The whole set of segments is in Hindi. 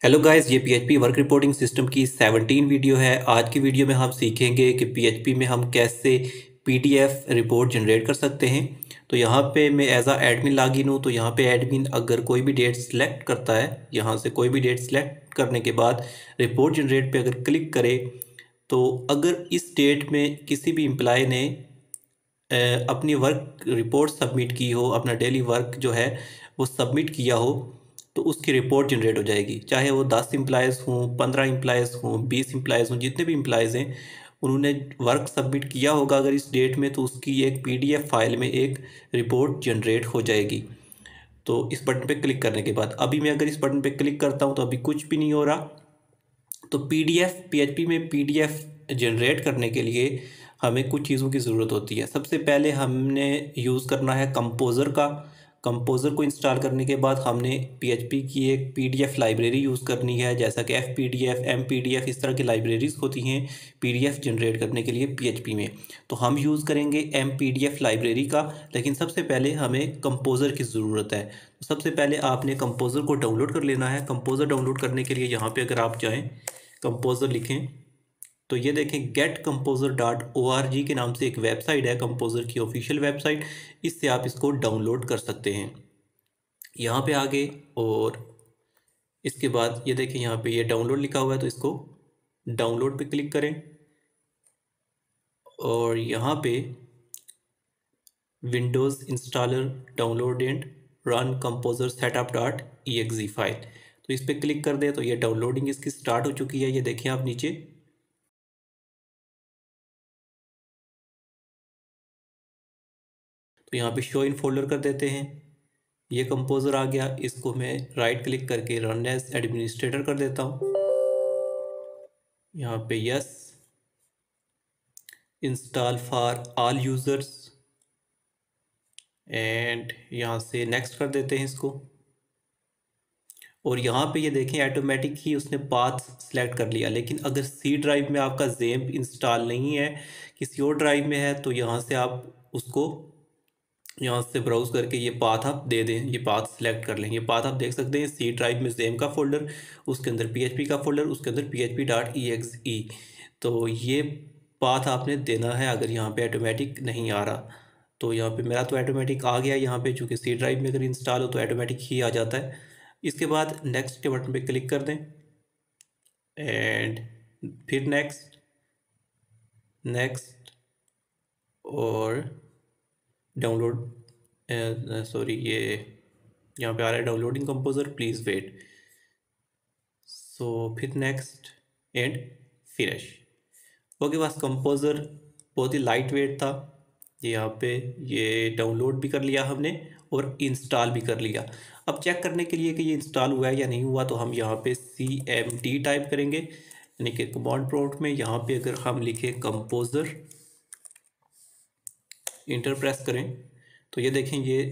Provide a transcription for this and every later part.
हेलो गाइस, ये पीएचपी वर्क रिपोर्टिंग सिस्टम की 17 वीडियो है। आज की वीडियो में हम सीखेंगे कि पीएचपी में हम कैसे पीडीएफ रिपोर्ट जनरेट कर सकते हैं। तो यहाँ पे मैं एज आ एडमिन लॉगिन हूँ। तो यहाँ पे एडमिन अगर कोई भी डेट सिलेक्ट करता है, यहाँ से कोई भी डेट सिलेक्ट करने के बाद रिपोर्ट जनरेट पे अगर क्लिक करे, तो अगर इस डेट में किसी भी एम्प्लॉय ने अपनी वर्क रिपोर्ट सबमिट की हो, अपना डेली वर्क जो है वो सबमिट किया हो, तो उसकी रिपोर्ट जनरेट हो जाएगी। चाहे वो 10 एम्प्लॉयज़ हों, 15 एम्प्लॉयज़ हों, 20 एम्प्लॉयज़ हों, जितने भी एम्प्लॉयज़ हैं उन्होंने वर्क सबमिट किया होगा अगर इस डेट में, तो उसकी एक पीडीएफ फाइल में एक रिपोर्ट जनरेट हो जाएगी। तो इस बटन पे क्लिक करने के बाद अभी मैं अगर इस बटन पे क्लिक करता हूँ तो अभी कुछ भी नहीं हो रहा। तो पीडीएफ पीएचपी में पीडीएफ जनरेट करने के लिए हमें कुछ चीज़ों की ज़रूरत होती है। सबसे पहले हमने यूज़ करना है कंपोज़र का। कंपोज़र को इंस्टॉल करने के बाद हमने पीएचपी की एक पीडीएफ लाइब्रेरी यूज़ करनी है, जैसा कि एफपीडीएफ, एमपीडीएफ, इस तरह की लाइब्रेरीज़ होती हैं पीडीएफ जनरेट करने के लिए पीएचपी में। तो हम यूज़ करेंगे एमपीडीएफ लाइब्रेरी का, लेकिन सबसे पहले हमें कंपोज़र की ज़रूरत है। तो सबसे पहले आपने कंपोज़र को डाउनलोड कर लेना है। कंपोज़र डाउनलोड करने के लिए यहाँ पर अगर आप जाएँ, कंपोज़र लिखें, तो ये देखें getcomposer.org के नाम से एक वेबसाइट है, कंपोज़र की ऑफिशियल वेबसाइट। इससे आप इसको डाउनलोड कर सकते हैं। यहाँ पे आगे और इसके बाद ये देखें यहाँ पे ये डाउनलोड लिखा हुआ है, तो इसको डाउनलोड पे क्लिक करें और यहाँ पे Windows installer download and run composer setup.exe file, तो इस पर क्लिक कर दें। तो ये डाउनलोडिंग इसकी स्टार्ट हो चुकी है। ये देखें आप नीचे, तो यहाँ पे शो इन फोल्डर कर देते हैं। ये कंपोज़र आ गया, इसको मैं राइट क्लिक करके रन एज एडमिनिस्ट्रेटर कर देता हूँ। यहाँ पे yes, install for all users, and यहाँ से नेक्स्ट कर देते हैं इसको। और यहाँ पे ये देखें ऑटोमेटिक ही उसने पाथ सेलेक्ट कर लिया। लेकिन अगर सी ड्राइव में आपका ज़ेम्प इंस्टॉल नहीं है, किसी और ड्राइव में है, तो यहाँ से आप उसको यहाँ से ब्राउज़ करके ये पाथ आप दे दें, ये पाथ सेलेक्ट कर लें। ये पाथ आप देख सकते हैं, सी ड्राइव में जेम का फोल्डर, उसके अंदर पीएचपी का फोल्डर, उसके अंदर php.exe। तो ये पाथ आपने देना है अगर यहाँ पे ऑटोमेटिक नहीं आ रहा। तो यहाँ पे मेरा तो ऑटोमेटिक आ गया यहाँ पे, चूँकि सी ड्राइव में अगर इंस्टॉल हो तो ऑटोमेटिक ही आ जाता है। इसके बाद नेक्स्ट के बटन पर क्लिक कर दें एंड फिर नेक्स्ट, नेक्स्ट और डाउनलोड, सॉरी, ये यहाँ पे आ रहा है डाउनलोडिंग कंपोज़र, प्लीज़ वेट। सो फिर नेक्स्ट एंड फिनिश। ओके, बस कंपोज़र बहुत ही लाइट वेट था। ये यहाँ पे ये डाउनलोड भी कर लिया हमने और इंस्टॉल भी कर लिया। अब चेक करने के लिए कि ये इंस्टॉल हुआ है या नहीं हुआ, तो हम यहाँ पे CMD टाइप करेंगे, यानी कि कमांड प्रॉम्प्ट में यहाँ पे अगर हम लिखें कंपोज़र, इंटर प्रेस करें, तो ये देखें ये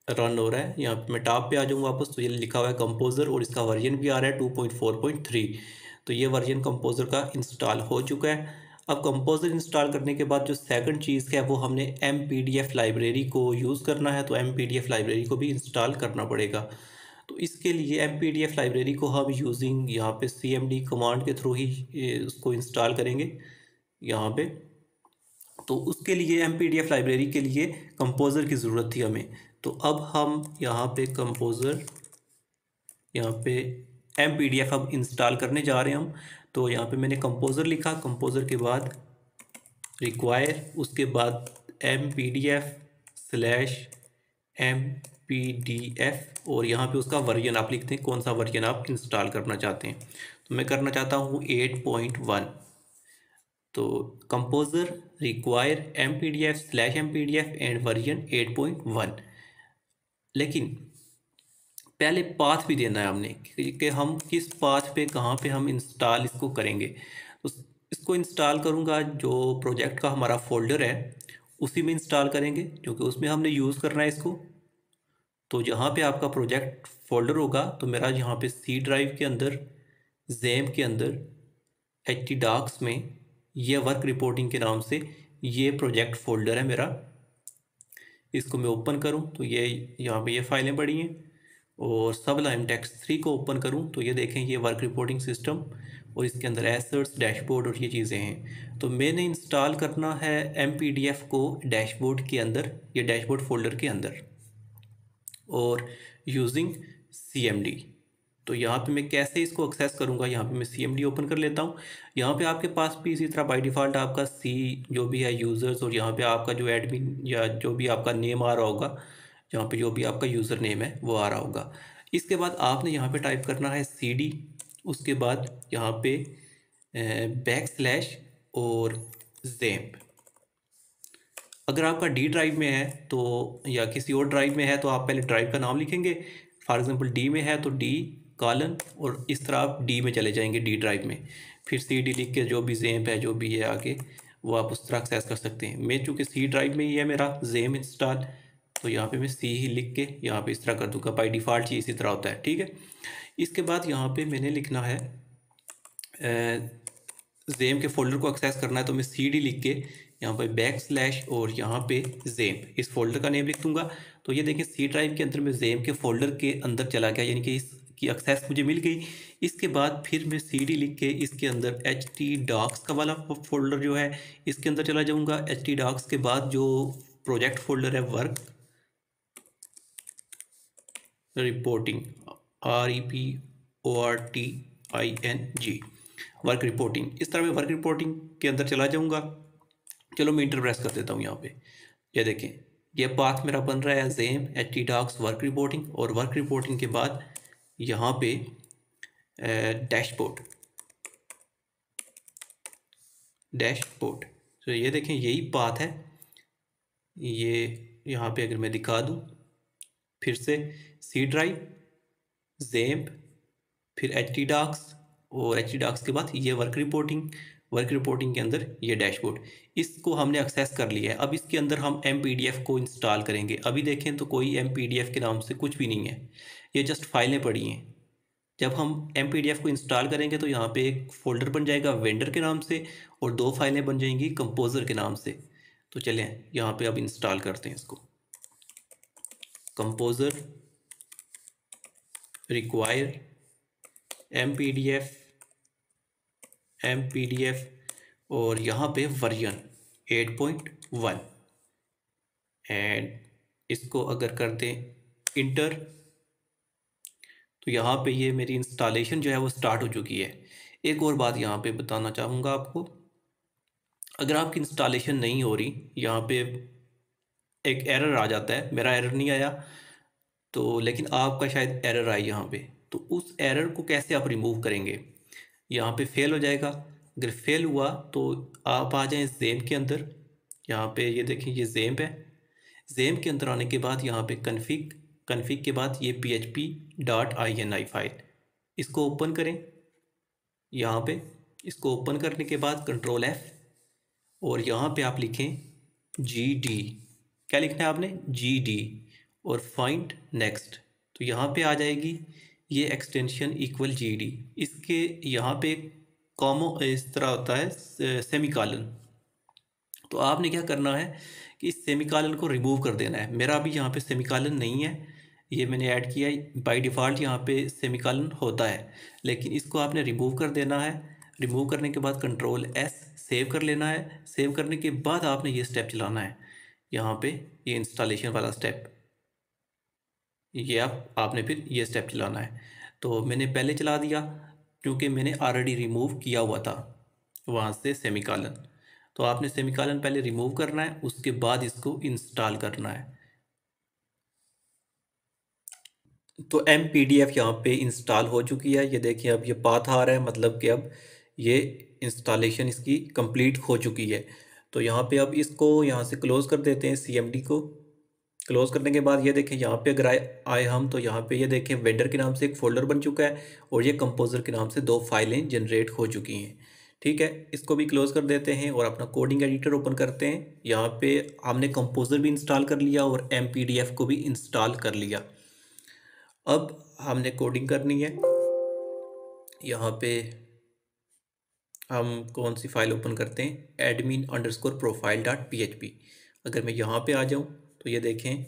रन हो रहा है। यहाँ पे मैं टॉप पे आ जाऊँ वापस, तो ये लिखा हुआ है कंपोज़र और इसका वर्जन भी आ रहा है 2.4.3। तो ये वर्जन कंपोज़र का इंस्टॉल हो चुका है। अब कंपोज़र इंस्टॉल करने के बाद जो सेकंड चीज़ है वो हमने एमपीडीएफ लाइब्रेरी को यूज़ करना है। तो एमपीडीएफ लाइब्रेरी को भी इंस्टॉल करना पड़ेगा। तो इसके लिए एमपीडीएफ लाइब्रेरी को हम यूजिंग यहाँ पे CMD कमांड के थ्रू ही उसको इंस्टॉल करेंगे यहाँ पे। तो उसके लिए एमपीडीएफ लाइब्रेरी के लिए कंपोज़र की ज़रूरत थी हमें। तो अब हम यहाँ पे कंपोज़र, यहाँ पे एमपीडीएफ अब इंस्टॉल करने जा रहे हैं हम। तो यहाँ पे मैंने कंपोज़र लिखा, कंपोज़र के बाद रिक्वायर, उसके बाद mpdf/mpdf और यहाँ पे उसका वर्जन आप लिखते हैं, कौन सा वर्जन आप इंस्टॉल करना चाहते हैं। तो मैं करना चाहता हूँ 8.1। तो composer require mpdf/mpdf and version 8.1। लेकिन पहले पाथ भी देना है हमने कि हम किस पाथ पे कहाँ पे हम इंस्टॉल इसको करेंगे। तो इसको इंस्टॉल करूँगा जो प्रोजेक्ट का हमारा फोल्डर है उसी में इंस्टॉल करेंगे, क्योंकि उसमें हमने यूज़ करना है इसको। तो जहाँ पे आपका प्रोजेक्ट फोल्डर होगा, तो मेरा यहाँ पे सी ड्राइव के अंदर, जेम के अंदर, htdocs में ये वर्क रिपोर्टिंग के नाम से ये प्रोजेक्ट फोल्डर है मेरा। इसको मैं ओपन करूं तो ये यहाँ पे ये फाइलें पड़ी हैं। और सबलाइम टेक्स्ट 3 को ओपन करूं तो ये देखें ये वर्क रिपोर्टिंग सिस्टम और इसके अंदर एसेट्स, डैशबोर्ड और ये चीज़ें हैं। तो मैंने इंस्टॉल करना है MPDF को डैशबोर्ड के अंदर, ये डैशबोर्ड फोल्डर के अंदर, और यूजिंग CMD। तो यहाँ पे मैं कैसे इसको एक्सेस करूँगा, यहाँ पे मैं CMD ओपन कर लेता हूँ। यहाँ पे आपके पास भी इसी तरह बाय डिफ़ॉल्ट आपका C जो भी है यूज़र्स, और यहाँ पे आपका जो एडमिन या जो भी आपका नेम आ रहा होगा, यहाँ पे जो भी आपका यूज़र नेम है वो आ रहा होगा। इसके बाद आपने यहाँ पे टाइप करना है CD, उसके बाद यहाँ पे बैकस्लैश और ज़ैम्प। अगर आपका D ड्राइव में है तो, या किसी और ड्राइव में है तो आप पहले ड्राइव का नाम लिखेंगे। फॉर एग्जांपल D में है तो D कॉलन, और इस तरह आप D में चले जाएंगे, D ड्राइव में, फिर CD लिख के जो भी ज़ैम्प है जो भी है आगे वो आप उस तरह एक्सेस कर सकते हैं। मैं चूँकि C ड्राइव में ही है मेरा ज़ैम्प इंस्टॉल, तो यहाँ पे मैं C ही लिख के यहाँ पे इस तरह कर दूँगा। बाई डिफ़ॉल्ट ही इसी तरह होता है, ठीक है। इसके बाद यहाँ पे मैंने लिखना है ज़ैम्प के फोल्डर को एक्सेस करना है, तो मैं CD लिख के यहाँ पे बैकस्लैश और यहाँ पे ज़ैम्प इस फोल्डर का नेम लिख दूंगा। तो ये देखें C ड्राइव के अंदर मैं ज़ैम्प के फोल्डर के अंदर चला गया, यानी कि इसकी एक्सेस मुझे मिल गई। इसके बाद फिर मैं CD लिख के इसके अंदर htdocs का वाला फोल्डर जो है इसके अंदर चला जाऊँगा। htdocs के बाद जो प्रोजेक्ट फोल्डर है work reporting, REPORTING, work reporting, इस तरह मैं वर्क रिपोर्टिंग के अंदर चला जाऊँगा। चलो मैं इंटर प्रेस कर देता हूँ यहाँ पे। ये देखें ये पाथ मेरा बन रहा है ज़ैम्प htdocs वर्क रिपोर्टिंग, और वर्क रिपोर्टिंग के बाद यहाँ पे डैशबोर्ड। तो ये देखें यही पाथ है। ये यहाँ पे अगर मैं दिखा दूँ फिर से C ड्राइव, ज़ैम्प, फिर htdocs, और htdocs के बाद ये वर्क रिपोर्टिंग के अंदर ये डैशबोर्ड, इसको हमने एक्सेस कर लिया है। अब इसके अंदर हम MPDF को इंस्टॉल करेंगे। अभी देखें तो कोई MPDF के नाम से कुछ भी नहीं है, ये जस्ट फाइलें पड़ी हैं। जब हम MPDF को इंस्टॉल करेंगे तो यहाँ पे एक फ़ोल्डर बन जाएगा वेंडर के नाम से, और 2 फाइलें बन जाएंगी कंपोज़र के नाम से। तो चलें यहाँ पे अब इंस्टॉल करते हैं इसको। कंपोज़र रिक्वायर MPDF और यहाँ पे वर्जन 8.1, एंड इसको अगर कर दें इंटर तो यहाँ पे ये मेरी इंस्टॉलेशन जो है वो स्टार्ट हो चुकी है। एक और बात यहाँ पे बताना चाहूँगा आपको, अगर आपकी इंस्टॉलेशन नहीं हो रही, यहाँ पे एक एरर आ जाता है, मेरा एरर नहीं आया तो, लेकिन आपका शायद एरर आई यहाँ पे, तो उस एरर को कैसे आप रिमूव करेंगे। यहाँ पे फेल हो जाएगा, अगर फेल हुआ तो आप आ जाएं ज़ैम्प के अंदर। यहाँ पे ये देखें ये ज़ैम्प है। ज़ैम्प के अंदर आने के बाद यहाँ पे कन्फिग के बाद ये php.ini फाइल, इसको ओपन करें। यहाँ पे इसको ओपन करने के बाद कंट्रोल F, और यहाँ पे आप लिखें gd, क्या लिखना है आपने gd, और फाइंड नेक्स्ट। तो यहाँ पे आ जाएगी ये एक्सटेंशन इक्वल gd, इसके यहाँ पे कॉमो इस तरह होता है सेमीकॉलन। तो आपने क्या करना है कि इस सेमीकॉलन को रिमूव कर देना है। मेरा अभी यहाँ पे सेमीकॉलन नहीं है, ये मैंने ऐड किया है। बाय डिफ़ॉल्ट यहाँ पे सेमीकॉलन होता है, लेकिन इसको आपने रिमूव कर देना है। रिमूव करने के बाद कंट्रोल S सेव कर लेना है। सेव करने के बाद आपने ये स्टेप चलाना है, यहाँ पे ये इंस्टॉलेशन वाला स्टेप, ये आपने फिर ये स्टेप चलाना है। तो मैंने पहले चला दिया क्योंकि मैंने ऑलरेडी रिमूव किया हुआ था वहाँ से सेमीकॉलन। तो आपने सेमीकॉलन पहले रिमूव करना है, उसके बाद इसको इंस्टॉल करना है। तो MPDF यहाँ पे इंस्टॉल हो चुकी है। ये देखिए अब ये पाथ आ रहा है, मतलब कि अब ये इंस्टॉलेशन इसकी कंप्लीट हो चुकी है। तो यहाँ पे अब इसको यहाँ से क्लोज़ कर देते हैं। CMD को क्लोज़ करने के बाद ये देखें यहाँ पे अगर आए हम, तो यहाँ पे ये देखें वेंडर के नाम से एक फ़ोल्डर बन चुका है, और ये कंपोज़र के नाम से 2 फाइलें जनरेट हो चुकी हैं। ठीक है, इसको भी क्लोज़ कर देते हैं और अपना कोडिंग एडिटर ओपन करते हैं। यहाँ पे हमने कंपोज़र भी इंस्टॉल कर लिया और MPDF को भी इंस्टॉल कर लिया। अब हमने कोडिंग करनी है। यहाँ पे हम कौन सी फाइल ओपन करते हैं, admin_profile.php। अगर मैं यहाँ पे आ जाऊँ तो ये देखें,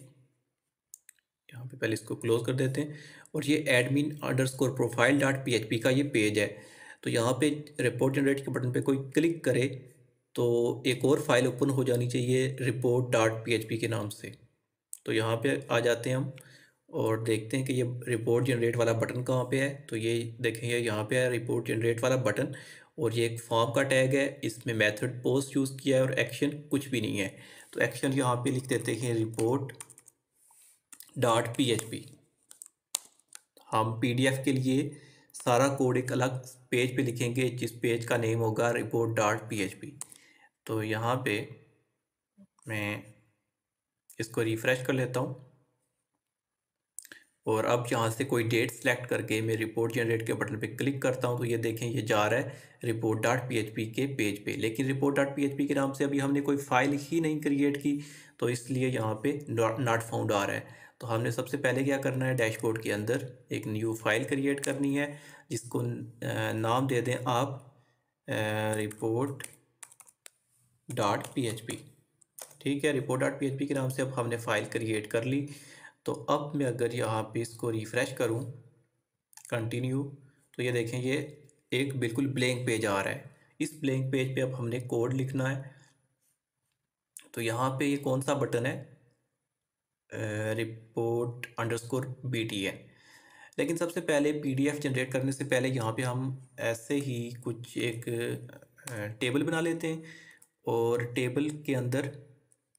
यहाँ पे पहले इसको क्लोज़ कर देते हैं, और ये admin_profile.php का ये पेज है। तो यहाँ पे रिपोर्ट जनरेट के बटन पे कोई क्लिक करे तो एक और फाइल ओपन हो जानी चाहिए report.php के नाम से। तो यहाँ पे आ जाते हैं हम और देखते हैं कि ये रिपोर्ट जनरेट वाला बटन कहाँ पे है। तो ये देखेंगे यहाँ पे है रिपोर्ट जनरेट वाला बटन, और ये एक फॉर्म का टैग है, इसमें मेथड पोस्ट यूज़ किया है और एक्शन कुछ भी नहीं है। तो एक्शन यहाँ पे लिख देते हैं report.php। हम पीडीएफ के लिए सारा कोड एक अलग पेज पे लिखेंगे जिस पेज का नेम होगा report.php। तो यहाँ पे मैं इसको रिफ़्रेश कर लेता हूँ और अब यहाँ से कोई डेट सेलेक्ट करके मैं रिपोर्ट जनरेट के बटन पे क्लिक करता हूँ तो ये देखें ये जा रहा है report.php के पेज पे। लेकिन report.php के नाम से अभी हमने कोई फाइल ही नहीं क्रिएट की, तो इसलिए यहाँ पे नॉट फाउंड आ रहा है। तो हमने सबसे पहले क्या करना है, डैशबोर्ड के अंदर एक न्यू फाइल क्रिएट करनी है जिसको नाम दे दें आप report.php। ठीक है, report.php के नाम से अब हमने फ़ाइल क्रिएट कर ली। तो अब मैं अगर यहाँ पे इसको रिफ़्रेश करूँ कंटिन्यू, तो ये देखें ये एक बिल्कुल ब्लैंक पेज आ रहा है। इस ब्लैंक पेज पे अब हमने कोड लिखना है। तो यहाँ पे ये कौन सा बटन है, report_btn। लेकिन सबसे पहले पीडीएफ जनरेट करने से पहले यहाँ पे हम ऐसे ही कुछ एक टेबल बना लेते हैं, और टेबल के अंदर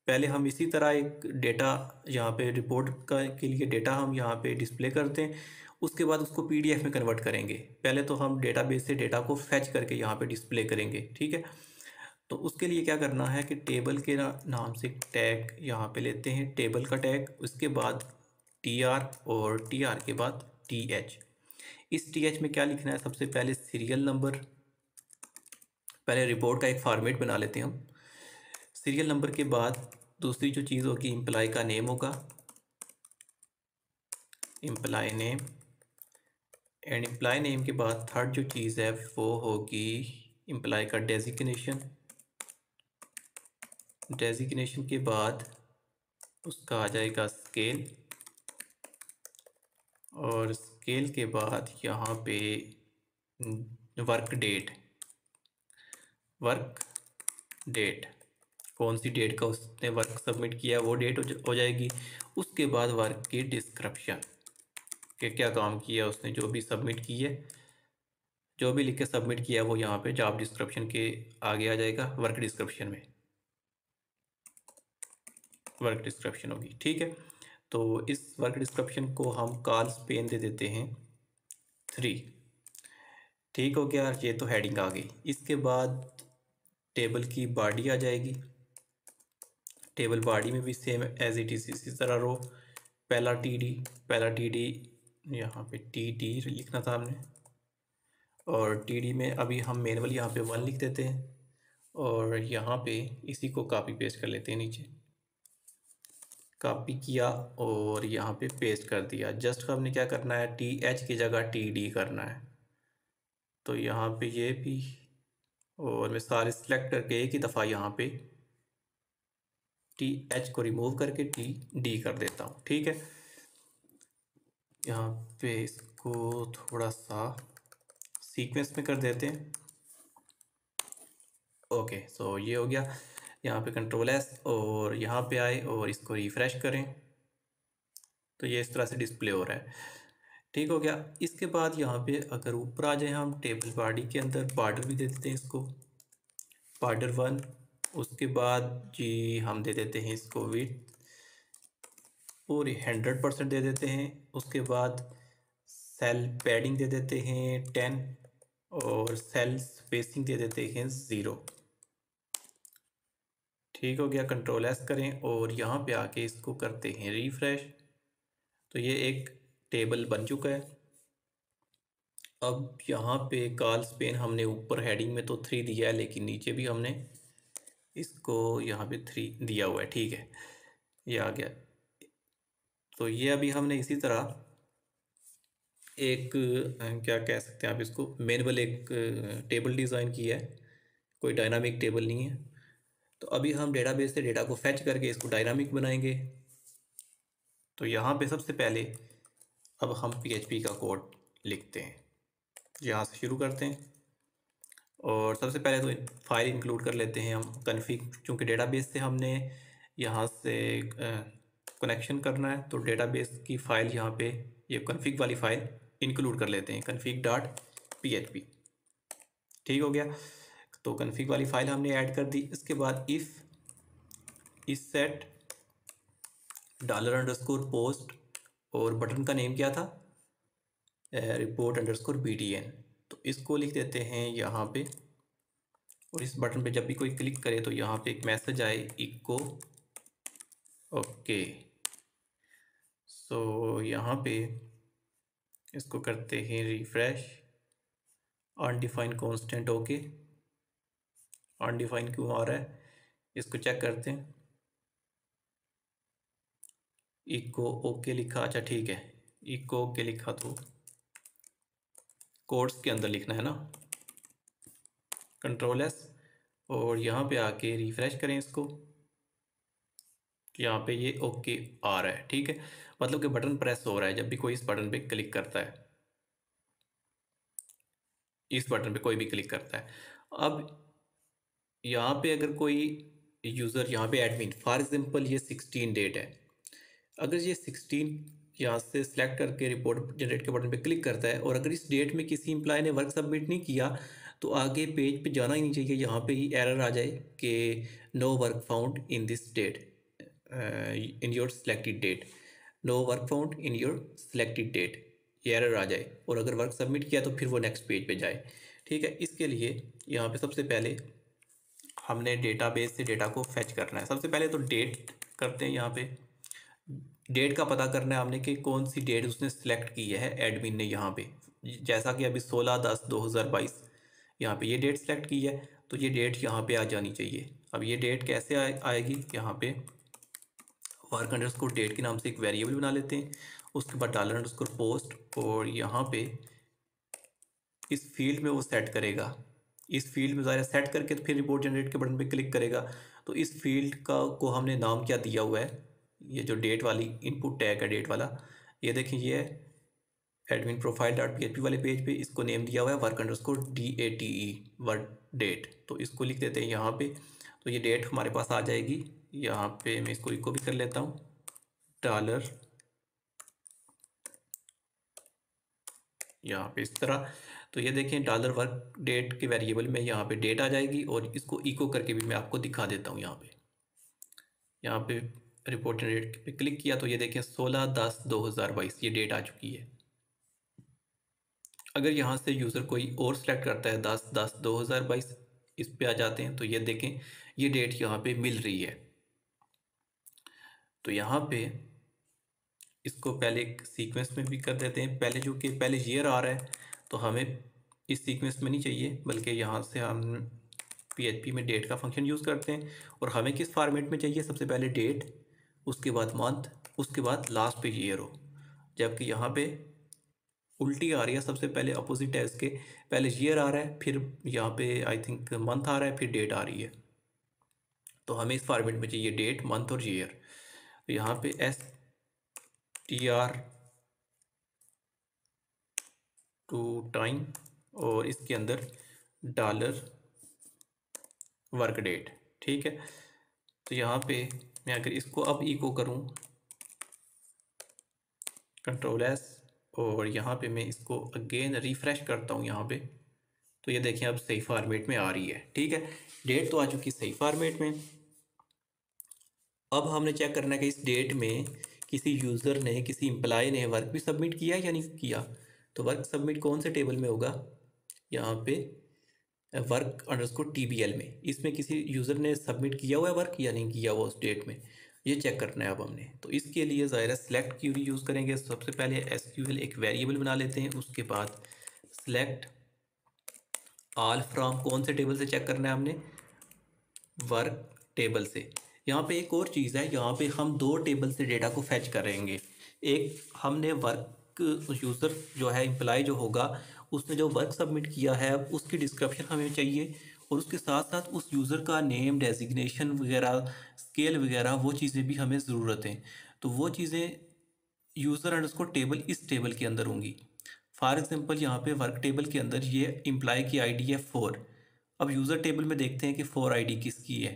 पहले हम इसी तरह एक डेटा यहाँ पे रिपोर्ट का के लिए डेटा हम यहाँ पे डिस्प्ले करते हैं। उसके बाद उसको पीडीएफ में कन्वर्ट करेंगे। पहले तो हम डेटाबेस से डेटा को फैच करके यहाँ पे डिस्प्ले करेंगे, ठीक है। तो उसके लिए क्या करना है कि टेबल के नाम से टैग यहाँ पे लेते हैं, टेबल का टैग, उसके बाद tr और tr के बाद th। इस th में क्या लिखना है, सबसे पहले सीरियल नंबर। पहले रिपोर्ट का एक फॉर्मेट बना लेते हैं हम। सीरियल नंबर के बाद दूसरी जो चीज़ होगी एम्प्लॉय का नेम होगा, employee name. And employee name के बाद थर्ड जो चीज़ है वो होगी एम्प्लॉय का डेजिग्नेशन। डेजिग्नेशन के बाद उसका आ जाएगा स्केल, और स्केल के बाद यहाँ पे वर्क डेट। वर्क डेट कौन सी डेट का उसने वर्क सबमिट किया वो डेट हो जाएगी। उसके बाद वर्क की डिस्क्रिप्शन कि क्या काम किया उसने, जो भी सबमिट की है, जो भी लिख के सबमिट किया वो यहाँ पे जॉब डिस्क्रिप्शन के आगे आ जाएगा, वर्क डिस्क्रिप्शन में वर्क डिस्क्रिप्शन होगी, ठीक है। तो इस वर्क डिस्क्रिप्शन को हम कॉल स्पेन दे देते हैं 3। ठीक हो गया, ये तो हेडिंग आ गई। इसके बाद टेबल की बॉडी आ जाएगी। टेबल बॉडी में भी सेम एज इट इज़ इसी तरह रो, पहला टी डी यहाँ पे टी लिखना था हमने, और टी में अभी हम मैनुअली यहाँ पे 1 लिख देते हैं, और यहाँ पे इसी को कॉपी पेस्ट कर लेते हैं, नीचे कॉपी किया और यहाँ पे पेस्ट कर दिया। जस्ट हमने क्या करना है, TH की जगह TD करना है। तो यहाँ पे ये भी, और मैं सारे सिलेक्ट करके एक ही दफ़ा यहाँ पे TH को रिमूव करके TD कर देता हूँ, ठीक है। यहाँ पे इसको थोड़ा सा सीक्वेंस में कर देते हैं। ओके, सो ये हो गया। यहाँ पे Ctrl+S और यहाँ पे आए और इसको रिफ़्रेश करें तो ये इस तरह से डिस्प्ले हो रहा है, ठीक हो गया। इसके बाद यहाँ पे अगर ऊपर आ जाए हम टेबल बॉडी के अंदर बॉर्डर भी दे देते हैं इसको, बॉर्डर 1। उसके बाद जी हम दे देते हैं इसको विड्थ पूरी 100% दे देते हैं। उसके बाद सेल पैडिंग दे देते हैं 10 और सेल स्पेसिंग दे देते हैं 0। ठीक हो गया, Ctrl+S करें और यहाँ पे आके इसको करते हैं रिफ़्रेश। तो ये एक टेबल बन चुका है। अब यहाँ पे कॉल स्पेन हमने ऊपर हेडिंग में तो 3 दिया है, लेकिन नीचे भी हमने इसको यहाँ पे 3 दिया हुआ है, ठीक है, ये आ गया। तो ये अभी हमने इसी तरह एक क्या कह सकते हैं आप इसको, मैनुअल एक टेबल डिज़ाइन किया है, कोई डायनामिक टेबल नहीं है। तो अभी हम डेटाबेस से डेटा को फैच करके इसको डायनामिक बनाएंगे। तो यहाँ पे सबसे पहले अब हम PHP का कोड लिखते हैं, यहाँ से शुरू करते हैं। और सबसे पहले तो फाइल इंक्लूड कर लेते हैं हम कन्फिग, चूँकि डेटाबेस से हमने यहाँ से कनेक्शन करना है, तो डेटाबेस की फ़ाइल यहाँ पे ये कन्फिग वाली फ़ाइल इंक्लूड कर लेते हैं, config.php। ठीक हो गया, तो कन्फिग वाली फ़ाइल हमने ऐड कर दी। इसके बाद इफ़ इस सेट $_post और बटन का नेम क्या था, report_btn, तो इसको लिख देते हैं यहाँ पे। और इस बटन पे जब भी कोई क्लिक करे तो यहाँ पे एक मैसेज आए इको ओके। सो यहाँ पे इसको करते हैं refresh, undefined constant okay. Undefined क्यों आ रहा है, इसको चेक करते हैं। इको ओके लिखा, अच्छा ठीक है, इको ओके लिखा तो कोड्स के अंदर लिखना है ना, Ctrl+S, और यहाँ पे आके रिफ्रेश करें इसको, यहाँ पे ये ओके आ रहा है। ठीक है, मतलब कि बटन प्रेस हो रहा है जब भी कोई इस बटन पे क्लिक करता है, इस बटन पे कोई भी क्लिक करता है। अब यहाँ पे अगर कोई यूज़र, यहाँ पे एडमिन, फॉर एग्जांपल ये 16 डेट है, अगर ये 16 यहाँ से सिलेक्ट करके रिपोर्ट जनरेट के बटन पे क्लिक करता है और अगर इस डेट में किसी एम्प्लॉय ने वर्क सबमिट नहीं किया तो आगे पेज पे जाना ही नहीं चाहिए, यहाँ पे ही एरर आ जाए कि no work found in this date, in your selected date, no work found in your selected date, ये एरर आ जाए। और अगर वर्क सबमिट किया तो फिर वो नेक्स्ट पेज पे जाए। ठीक है, इसके लिए यहाँ पे सबसे पहले हमने डेटाबेस से डेटा को फैच करना है। सबसे पहले तो डेट करते हैं, यहाँ पे डेट का पता करना है हमने कि कौन सी डेट उसने सेलेक्ट की है एडमिन ने। यहाँ पे जैसा कि अभी 16/10/2022 यहाँ पे ये डेट सेलेक्ट की है, तो ये डेट यहाँ पे आ जानी चाहिए। अब ये डेट कैसे आएगी, यहाँ पे work_date के नाम से एक वेरिएबल बना लेते हैं, उसके बाद $_post, और यहाँ पे इस फील्ड में वो सेट करेगा, इस फील्ड में ज़ाहिर सेट करके तो फिर रिपोर्ट जनरेट के बटन पे क्लिक करेगा। तो इस फील्ड को हमने नाम क्या दिया हुआ है, ये जो डेट वाली इनपुट टैग है डेट वाला, ये देखें ये है एडमिन प्रोफाइल.php वाले पेज पे, इसको नेम दिया हुआ है work_date, वर्ड डेट। तो इसको लिख देते हैं यहाँ पे, तो ये डेट हमारे पास आ जाएगी। यहाँ पे मैं इसको इको भी कर लेता हूँ, डॉलर, यहाँ पे इस तरह। तो ये देखें $वर्क_डेट के वेरिएबल में यहाँ पे डेट आ जाएगी, और इसको इको करके भी मैं आपको दिखा देता हूँ। यहाँ पे रिपोर्ट जनरेट पे क्लिक किया तो ये देखें 16/10/2022 ये डेट आ चुकी है। अगर यहाँ से यूज़र कोई और सेलेक्ट करता है 10/10/2022, इस पे आ जाते हैं तो ये देखें ये डेट यहाँ पे मिल रही है। तो यहाँ पे इसको पहले एक सीक्वेंस में भी कर देते हैं, पहले जो कि पहले ईयर आ रहा है तो हमें इस सीक्वेंस में नहीं चाहिए, बल्कि यहाँ से हम PHP में डेट का फंक्शन यूज़ करते हैं। और हमें किस फॉर्मेट में चाहिए, सबसे पहले डेट, उसके बाद मंथ, उसके बाद लास्ट पे ईयर हो। जबकि यहाँ पे उल्टी आ रही है, सबसे पहले अपोजिट है इसके, पहले ईयर आ रहा है, फिर यहाँ पे आई थिंक मंथ आ रहा है, फिर डेट आ रही है। तो हमें इस फॉर्मेट में चाहिए डेट, मंथ और ईयर। तो यहाँ पे STR टू टाइम, और इसके अंदर $वर्क_डेट। ठीक है, तो यहाँ पे मैं अगर इसको अब इको करूँ Ctrl+S, और यहाँ पे मैं इसको अगेन रिफ्रेश करता हूँ यहाँ पे, तो ये देखें अब सही फॉर्मेट में आ रही है। ठीक है, डेट तो आ चुकी सही फॉर्मेट में। अब हमने चेक करना है कि इस डेट में किसी यूज़र ने, किसी एम्प्लॉय ने वर्क भी सबमिट किया या नहीं किया। तो वर्क सबमिट कौन से टेबल में होगा, यहाँ पे work_tbl में, इसमें किसी यूज़र ने सबमिट किया हुआ है वर्क या नहीं किया हुआ उस डेट में, ये चेक करना है अब हमने। तो इसके लिए ज़ाहिर सेलेक्ट क्यूरी यूज़ करेंगे। सबसे पहले SQL एक वेरिएबल बना लेते हैं, उसके बाद सेलेक्ट ऑल फ्रॉम, कौन से टेबल से चेक करना है हमने, वर्क टेबल से। यहाँ पे एक और चीज़ है, यहाँ पे हम दो टेबल से डेटा को फैच करेंगे। एक हमने वर्क यूज़र जो है, एम्प्लॉय जो होगा, उसने जो वर्क सबमिट किया है उसकी डिस्क्रिप्शन हमें चाहिए, और उसके साथ साथ उस यूज़र का नेम, डेजिग्नेशन वगैरह, स्केल वगैरह, वो चीज़ें भी हमें ज़रूरत है। तो वो चीज़ें यूज़र अंडरस्कोर टेबल इस टेबल के अंदर होंगी। फॉर एग्जांपल यहाँ पे वर्क टेबल के अंदर ये एम्प्लॉय की आईडी है 4। अब यूज़र टेबल में देखते हैं कि 4 आईडी किसकी है।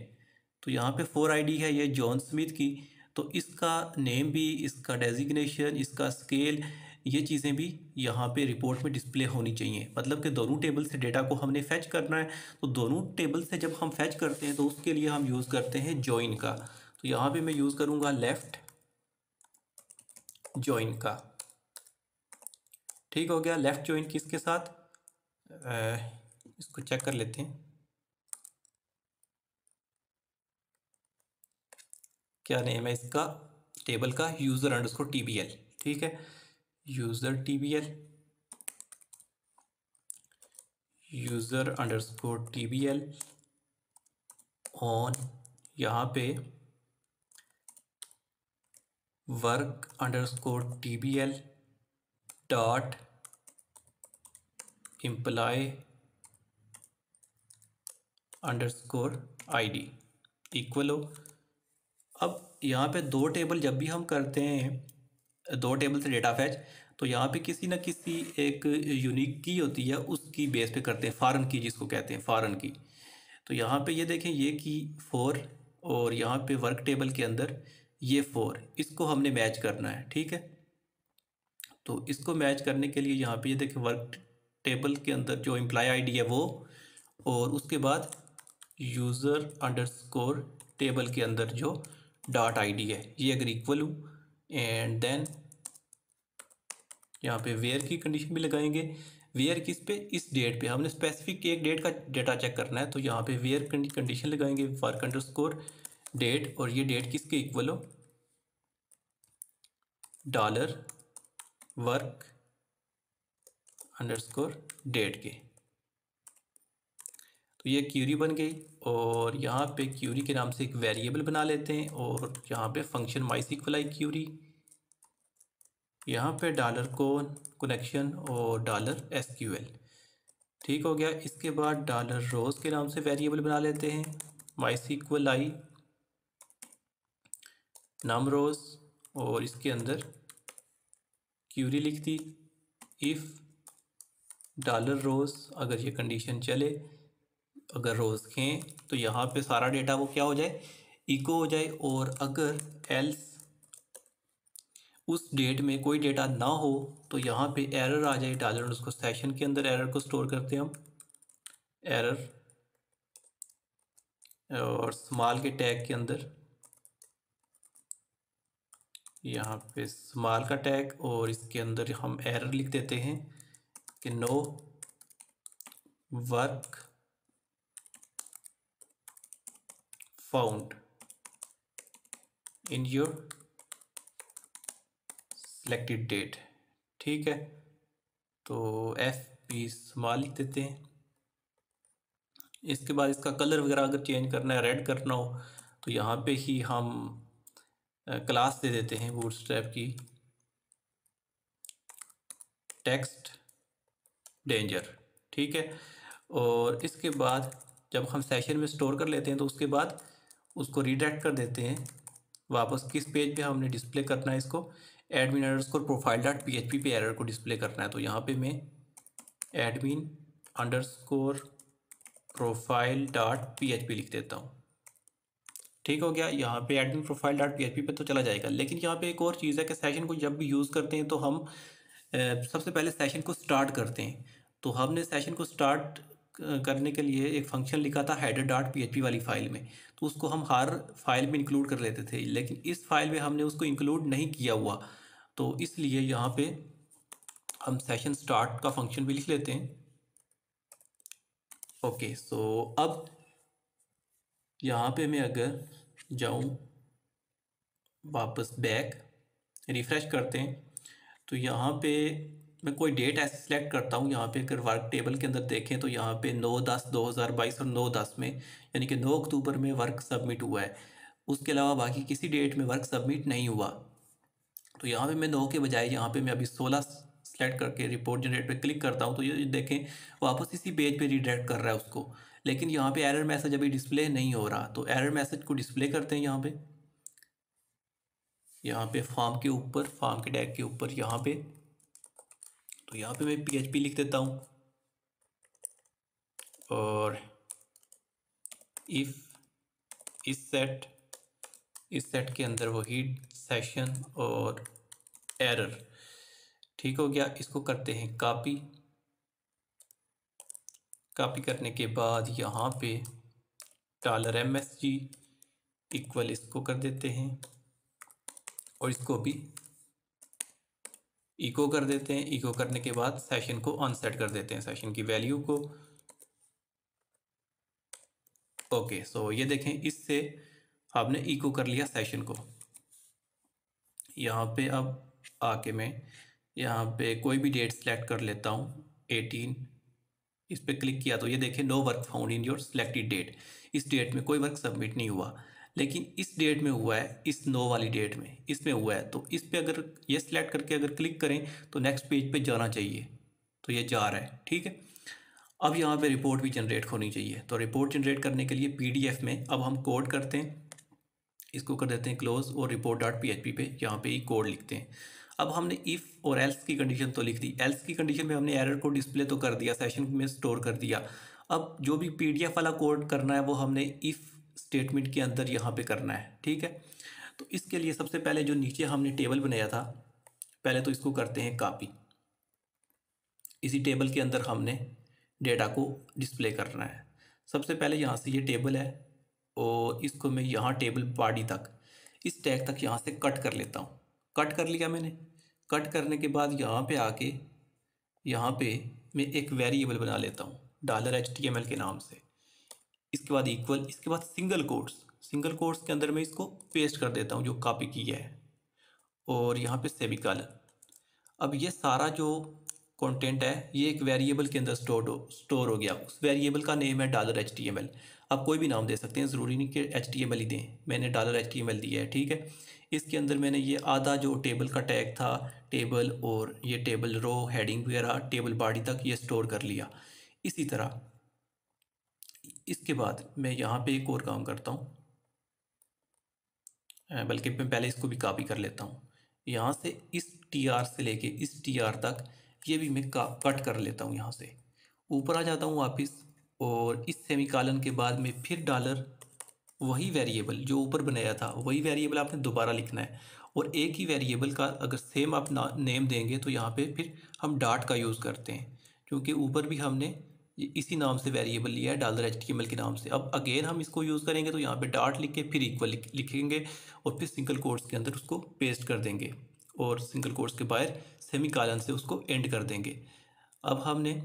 तो यहाँ पे 4 आईडी है ये जॉन स्मिथ की। तो इसका नेम भी, इसका डेजिग्नेशन, इसका स्केल, ये चीज़ें भी यहाँ पे रिपोर्ट में डिस्प्ले होनी चाहिए। मतलब कि दोनों टेबल से डेटा को हमने फैच करना है। तो दोनों टेबल से जब हम फैच करते हैं तो उसके लिए हम यूज़ करते हैं जॉइन का। तो यहाँ पे मैं यूज़ करूँगा लेफ़्ट जॉइन का। ठीक हो गया। लेफ़्ट जॉइन किसके साथ, इसको चेक कर लेते हैं क्या नेम है इसका टेबल का, यूज़र अंडरस्कोर TBL। ठीक है, user TBL, user underscore TBL on, यहाँ पे work underscore TBL dot employee underscore ID equal हो। अब यहाँ पे दो टेबल जब भी हम करते हैं, दो टेबल से डेटा फैच, तो यहाँ पे किसी ना किसी एक यूनिक की होती है, उसकी बेस पे करते हैं, फॉरेन की जिसको कहते हैं, फॉरेन की। तो यहाँ पे ये देखें, ये की 4 और यहाँ पे वर्क टेबल के अंदर ये 4, इसको हमने मैच करना है। ठीक है, तो इसको मैच करने के लिए यहाँ पे ये देखें, वर्क टेबल के अंदर जो एम्प्लॉय आईडी है वो, और उसके बाद यूज़र अंडरस्कोर टेबल के अंदर जो डॉट आईडी है, ये अगर इक्वल हो, एंड देन यहाँ पे वेयर की कंडीशन भी लगाएंगे। वेयर किस पे, इस डेट पे हमने स्पेसिफिक एक डेट का डेटा चेक करना है। तो यहाँ पे वेयर कंडीशन लगाएंगे वर्क अंडरस्कोर डेट, और ये डेट किसके इक्वल हो, डॉलर वर्क अंडरस्कोर डेट के। तो ये क्यूरी बन गई, और यहाँ पे क्यूरी के नाम से एक वेरिएबल बना लेते हैं, और यहाँ पे फंक्शन माइसिक्वल क्यूरी, यहाँ पे डॉलर कनेक्शन और डॉलर SQL। ठीक हो गया। इसके बाद डॉलर रोज़ के नाम से वेरिएबल बना लेते हैं, माइसिक्वल आई नम रोज़, और इसके अंदर क्यूरी लिख दी, इफ़ डॉलर रोज़, अगर ये कंडीशन चले, अगर रोज़ खें तो यहाँ पे सारा डेटा वो क्या हो जाए, इको हो जाए। और अगर एल्स उस डेट में कोई डेटा ना हो तो यहाँ पे एरर आ जाए डॉलर, उसको सेशन के अंदर एरर को स्टोर करते हैं हम, एरर, और स्मॉल के टैग के अंदर यहाँ पे स्मॉल का टैग, और इसके अंदर हम एरर लिख देते हैं कि no work found in your selected date. ठीक है, तो FP स्मॉल लिख देते हैं। इसके बाद इसका कलर वगैरह अगर चेंज करना है, रेड करना हो, तो यहाँ पे ही हम क्लास दे देते हैं बूटस्ट्रैप की टेक्स्ट डेंजर। ठीक है, और इसके बाद जब हम सेशन में स्टोर कर लेते हैं तो उसके बाद उसको रीडायरेक्ट कर देते हैं वापस किस पेज पे हमने डिस्प्ले करना है इसको, admin underscore profile dot PHP पे एरर को डिस्प्ले करना है। तो यहाँ पे मैं admin underscore profile dot PHP लिख देता हूँ। ठीक हो गया, यहाँ पे एडमिन प्रोफाइल डॉट PHP पे तो चला जाएगा। लेकिन यहाँ पे एक और चीज़ है कि सेशन को जब भी यूज़ करते हैं तो हम सबसे पहले सेशन को स्टार्ट करते हैं। तो हमने सेशन को स्टार्ट करने के लिए एक फंक्शन लिखा था हेडर डॉट PHP वाली फाइल में, तो उसको हम हर फाइल में इंक्लूड कर लेते थे, लेकिन इस फाइल में हमने उसको इंक्लूड नहीं किया हुआ। तो इसलिए यहाँ पे हम सेशन स्टार्ट का फंक्शन भी लिख लेते हैं। ओके, सो अब यहाँ पे मैं अगर जाऊँ वापस बैक, रिफ़्रेश करते हैं, तो यहाँ पे मैं कोई डेट ऐसे सिलेक्ट करता हूँ। यहाँ पे अगर वर्क टेबल के अंदर देखें तो यहाँ पे 9/10/2022 और 9/10 में, यानी कि 9 अक्टूबर में वर्क सबमिट हुआ है। उसके अलावा बाकी किसी डेट में वर्क सबमिट नहीं हुआ। तो यहाँ पे मैं 9 के बजाय यहाँ पे मैं अभी 16 सेलेक्ट करके रिपोर्ट जनरेट पे क्लिक करता हूँ, तो ये देखें वापस इसी पेज पे रीडायरेक्ट कर रहा है उसको। लेकिन यहाँ पे एरर मैसेज अभी डिस्प्ले नहीं हो रहा, तो एरर मैसेज को डिस्प्ले करते हैं यहाँ पे। यहाँ पे फॉर्म के ऊपर, फॉर्म के टैग के ऊपर यहाँ पे, तो यहाँ पे मैं PHP लिख देता हूँ और इफ़ इस सेट के अंदर वही सेशन और एरर। ठीक हो गया। इसको करते हैं कॉपी करने के बाद यहाँ पे $MSG इक्वल इसको कर देते हैं और इसको भी इको कर देते हैं। इको करने के बाद सेशन को अनसेट कर देते हैं, सेशन की वैल्यू को। ओके, सो ये देखें, इससे आपने इको कर लिया सेशन को। यहाँ पे अब आके मैं यहाँ पे कोई भी डेट सेलेक्ट कर लेता हूँ, 18। इस पर क्लिक किया तो ये देखें, no work found in your selected date. इस डेट में कोई वर्क सबमिट नहीं हुआ, लेकिन इस डेट में हुआ है, इस नो वाली डेट में इसमें हुआ है। तो इस पे अगर ये सिलेक्ट करके अगर क्लिक करें तो नेक्स्ट पेज पे जाना चाहिए, तो ये जा रहा है। ठीक है। अब यहाँ पे रिपोर्ट भी जनरेट होनी चाहिए। तो रिपोर्ट जनरेट करने के लिए PDF में अब हम कोड करते हैं, इसको कर देते हैं क्लोज और report.php पे यहाँ पे ही कोड लिखते हैं। अब हमने इफ़ और एल्स की कंडीशन तो लिख दी। एल्स की कंडीशन में हमने एरर को डिस्प्ले तो कर दिया, सेशन में स्टोर कर दिया। अब जो भी PDF वाला कोड करना है वो हमने इफ़ स्टेटमेंट के अंदर यहाँ पे करना है। ठीक है। तो इसके लिए सबसे पहले जो नीचे हमने टेबल बनाया था, पहले तो इसको करते हैं कॉपी। इसी टेबल के अंदर हमने डेटा को डिस्प्ले करना है। सबसे पहले यहाँ से ये टेबल है और इसको मैं यहाँ टेबल बॉडी तक, इस टैग तक यहाँ से कट कर लेता हूँ। कट कर लिया मैंने। कट करने के बाद यहाँ पे आके यहाँ पे मैं एक वेरिएबल बना लेता हूँ $HTML के नाम से। इसके बाद इक्वल, इसके बाद सिंगल कोट्स के अंदर मैं इसको पेस्ट कर देता हूँ जो कॉपी किया है, और यहाँ पे सेमीकोलन। अब ये सारा जो कंटेंट है ये एक वेरिएबल के अंदर स्टोर हो गया। उस वेरिएबल का नेम है $HTML। आप कोई भी नाम दे सकते हैं, ज़रूरी नहीं कि HTML ही दें। मैंने $HTML दिया है। ठीक है। इसके अंदर मैंने ये आधा जो टेबल का टैग था, टेबल और ये टेबल रो हेडिंग वगैरह टेबल बॉडी तक ये स्टोर कर लिया। इसी तरह इसके बाद मैं यहाँ पे एक और काम करता हूँ, बल्कि मैं पहले इसको भी कॉपी कर लेता हूँ। यहाँ से इस TR से लेके इस TR तक ये भी मैं कट कर लेता हूँ। यहाँ से ऊपर आ जाता हूँ वापस, और इस सेमीकोलन के बाद में फिर डॉलर, वही वेरिएबल जो ऊपर बनाया था वही वेरिएबल आपने दोबारा लिखना है। और एक ही वेरिएबल का अगर सेम आप नेम देंगे तो यहाँ पे फिर हम डॉट का यूज़ करते हैं, क्योंकि ऊपर भी हमने इसी नाम से वेरिएबल लिया है $HTML के नाम से। अब अगेन हम इसको यूज़ करेंगे तो यहाँ पे डॉट लिख के फिर इक्वल लिखेंगे और फिर सिंगल कोट्स के अंदर उसको पेस्ट कर देंगे और सिंगल कोट्स के बाहर सेमीकोलन से उसको एंड कर देंगे। अब हमने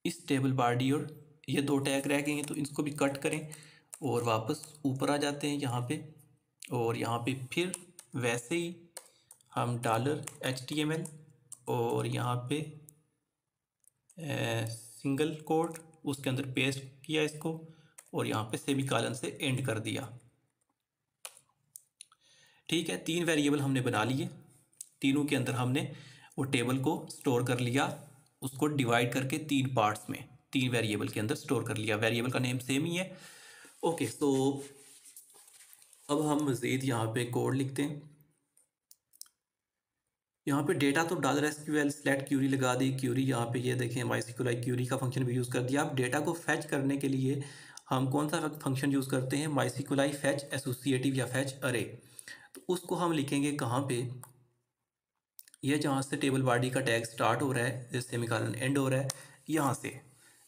इस टेबल बॉडी और ये दो टैग रह गए हैं तो इसको भी कट करें और वापस ऊपर आ जाते हैं यहाँ पे, और यहाँ पे फिर वैसे ही हम $HTML और यहाँ पे सिंगल कोट उसके अंदर पेस्ट किया इसको, और यहाँ पे सेमीकोलन से एंड कर दिया। ठीक है। 3 वेरिएबल हमने बना लिए, तीनों के अंदर हमने वो टेबल को स्टोर कर लिया, उसको डिवाइड करके 3 पार्ट्स में 3 वेरिएबल के अंदर स्टोर कर लिया। वेरिएबल का नेम सेम ही है। ओके, तो अब हम मज़ीद यहाँ पे कोड लिखते हैं। यहाँ पे डेटा तो $SQL सेलेक्ट क्यूरी लगा दी। क्यूरी यहाँ पे ये देखें MySQL क्यूरी का फंक्शन भी यूज़ कर दिया। अब डेटा को फैच करने के लिए हम कौन सा फंक्शन यूज़ करते हैं? MySQL फैच एसोसिएटिव या फैच अरे। तो उसको हम लिखेंगे कहाँ पे? ये जहाँ से टेबल बॉडी का टैग स्टार्ट हो रहा है, सेमीकोलन एंड हो रहा है, यहाँ से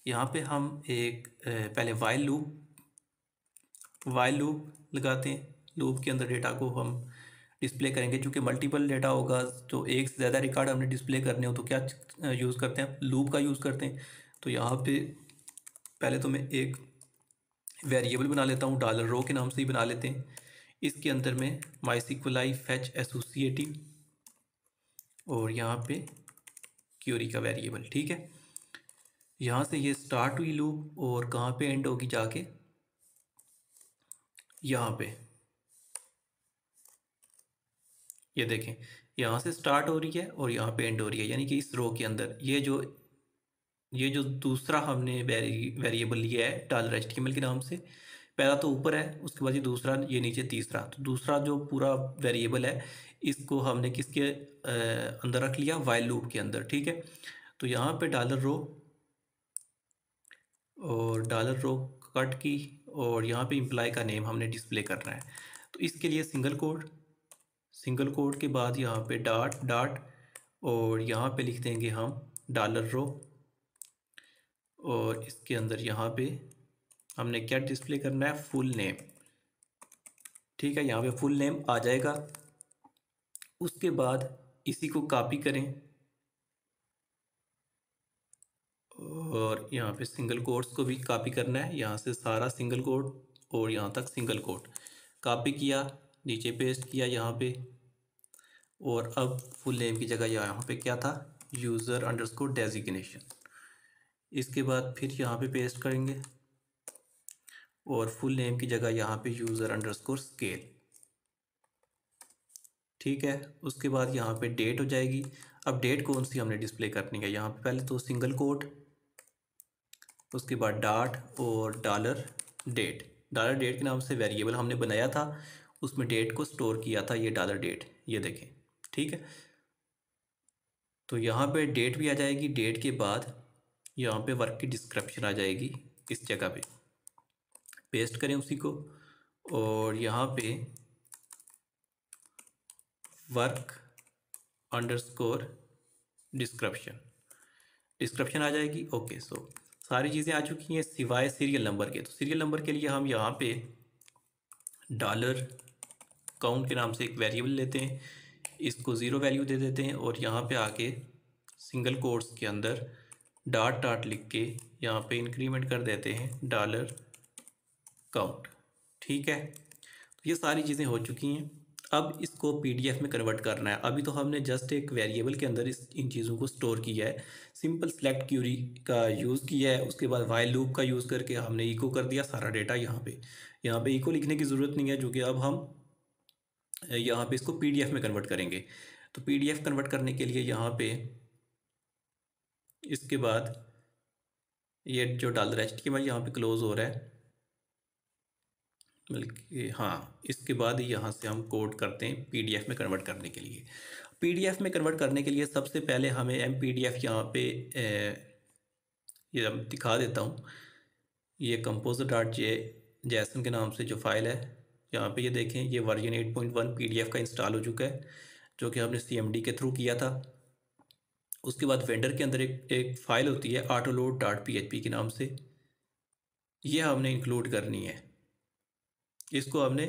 यहाँ पे हम एक पहले वाइल लूप लगाते हैं। लूप के अंदर डेटा को हम डिस्प्ले करेंगे, चूँकि मल्टीपल डेटा होगा तो एक से ज़्यादा रिकॉर्ड हमने डिस्प्ले करने हो तो क्या यूज़ करते हैं? लूप का यूज़ करते हैं। तो यहाँ पे पहले तो मैं एक वेरिएबल बना लेता हूँ, $रो के नाम से ही बना लेते हैं। इसके अंदर में MySQL फैच एसोसिएटिव और यहाँ पे क्यूरी का वेरिएबल। ठीक है। यहाँ से ये स्टार्ट हुई लूप और कहाँ पे एंड होगी जाके? यहाँ पे ये देखें, यहाँ से स्टार्ट हो रही है और यहाँ पे एंड हो रही है, यानी कि इस रो के अंदर ये जो दूसरा हमने वेरिएबल लिया है $HTML के नाम से, पहला तो ऊपर है, उसके बाद ये दूसरा, ये नीचे तीसरा। तो दूसरा जो पूरा वेरिएबल है इसको हमने किसके अंदर रख लिया, वाइल लूप के अंदर। ठीक है, तो यहाँ पे डॉलर रो और डॉलर रो कट की, और यहाँ पे इम्प्लाई का नेम हमने डिस्प्ले करना है। तो इसके लिए सिंगल कोड के बाद यहाँ पे डॉट डॉट, और यहाँ पे लिख देंगे हम डॉलर रो, और इसके अंदर यहाँ पे हमने क्या डिस्प्ले करना है, फुल नेम। ठीक है, यहाँ पे फुल नेम आ जाएगा। उसके बाद इसी को कॉपी करें और यहाँ पे सिंगल कोट्स को भी कॉपी करना है, यहाँ से सारा सिंगल कोट और यहाँ तक सिंगल कोट कॉपी किया, नीचे पेस्ट किया यहाँ पे। और अब फुल नेम की जगह यहाँ पे क्या था, यूज़र अंडरस्कोर डेजिग्नेशन। इसके बाद फिर यहाँ पे पेस्ट करेंगे और फुल नेम की जगह यहाँ पे यूज़र अंडरस्कोर स्केल। ठीक है, उसके बाद यहाँ पे डेट हो जाएगी। अब डेट कौन सी हमने डिस्प्ले करनी है, यहाँ पे पहले तो सिंगल कोट, उसके बाद डॉट और डॉलर डेट के नाम से वेरिएबल हमने बनाया था, उसमें डेट को स्टोर किया था, ये डॉलर डेट, ये देखें। ठीक है, तो यहाँ पे डेट भी आ जाएगी। डेट के बाद यहाँ पे वर्क की डिस्क्रिप्शन आ जाएगी, इस जगह पे पेस्ट करें उसी को, और यहाँ पे वर्क अंडरस्कोर डिस्क्रिप्शन आ जाएगी। ओके, सो सारी चीज़ें आ चुकी हैं सिवाय सीरियल नंबर के। तो सीरियल नंबर के लिए हम यहाँ पे डॉलर काउंट के नाम से एक वेरिएबल लेते हैं, इसको 0 वैल्यू दे देते हैं, और यहाँ पे आके सिंगल कोट्स के अंदर डॉट डॉट लिख के यहाँ पे इंक्रीमेंट कर देते हैं डॉलर काउंट। ठीक है, तो ये सारी चीज़ें हो चुकी हैं। अब इसको पीडीएफ में कन्वर्ट करना है। अभी तो हमने जस्ट एक वेरिएबल के अंदर इन चीज़ों को स्टोर किया है, सिंपल सेलेक्ट क्यूरी का यूज़ किया है, उसके बाद वाइल लूप का यूज़ करके हमने इको कर दिया सारा डेटा यहाँ पे इको लिखने की ज़रूरत नहीं है, जो कि अब हम यहाँ पे इसको पीडीएफ में कन्वर्ट करेंगे। तो पीडीएफ कन्वर्ट करने के लिए यहाँ पे इसके बाद ये जो $HTML यहाँ पे क्लोज हो रहा है, बल्कि हाँ, इसके बाद यहाँ से हम कोड करते हैं पीडीएफ में कन्वर्ट करने के लिए। पीडीएफ में कन्वर्ट करने के लिए सबसे पहले हमें एमपीडीएफ यहाँ पे ये दिखा देता हूँ, ये composer.json के नाम से जो फाइल है, यहाँ पे ये देखें, ये वर्जन 8.1 पीडीएफ का इंस्टॉल हो चुका है, जो कि हमने सीएमडी के थ्रू किया था। उसके बाद वेंडर के अंदर एक फ़ाइल होती है autoload.php के नाम से, ये हमने इंक्लूड करनी है, इसको हमने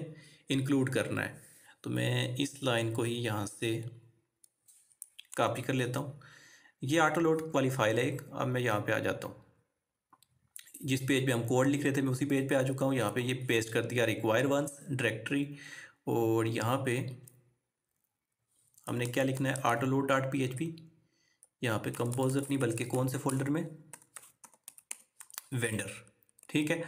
इंक्लूड करना है। तो मैं इस लाइन को ही यहाँ से कॉपी कर लेता हूँ। ये ऑटोलोड वाली फाइल है एक। अब मैं यहाँ पे आ जाता हूँ, जिस पेज पे हम कोड लिख रहे थे मैं उसी पेज पे आ चुका हूँ। यहाँ पे ये पेस्ट कर दिया रिक्वायर वंस डायरेक्टरी, और यहाँ पे हमने क्या लिखना है, autoload.php। यहाँ पे कंपोजर नहीं बल्कि कौन से फोल्डर में, वेंडर। ठीक है,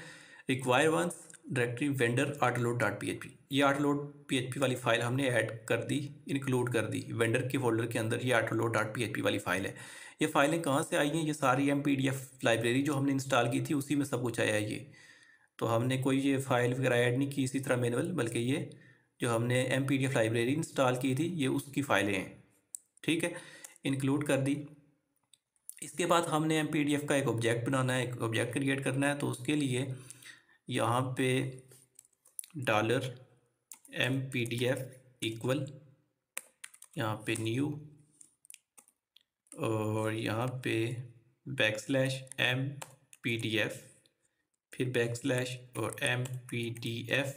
require once directory vendor autoload.php, ये autoload.php वाली फाइल हमने ऐड कर दी, इंक्लूड कर दी वेंडर के फोल्डर के अंदर। ये autoload.php वाली फाइल है। ये फाइलें कहाँ से आई हैं, ये सारी एमपीडीएफ लाइब्रेरी जो हमने इंस्टॉल की थी उसी में सब कुछ आया है ये। तो हमने कोई ये फाइल वगैरह ऐड नहीं की इसी तरह मैनुअल, बल्कि ये जो हमने एमपीडीएफ लाइब्रेरी इंस्टॉल की थी ये उसकी फाइलें हैं। ठीक है, इंक्लूड कर दी। इसके बाद हमने एमपीडीएफ का एक ऑब्जेक्ट बनाना है, एक ऑब्जेक्ट क्रिएट करना है। तो उसके लिए यहाँ पे डॉलर एमपीडीएफ इक्वल, यहाँ पे न्यू, और यहाँ पे \MPDF, फिर \, और MPDF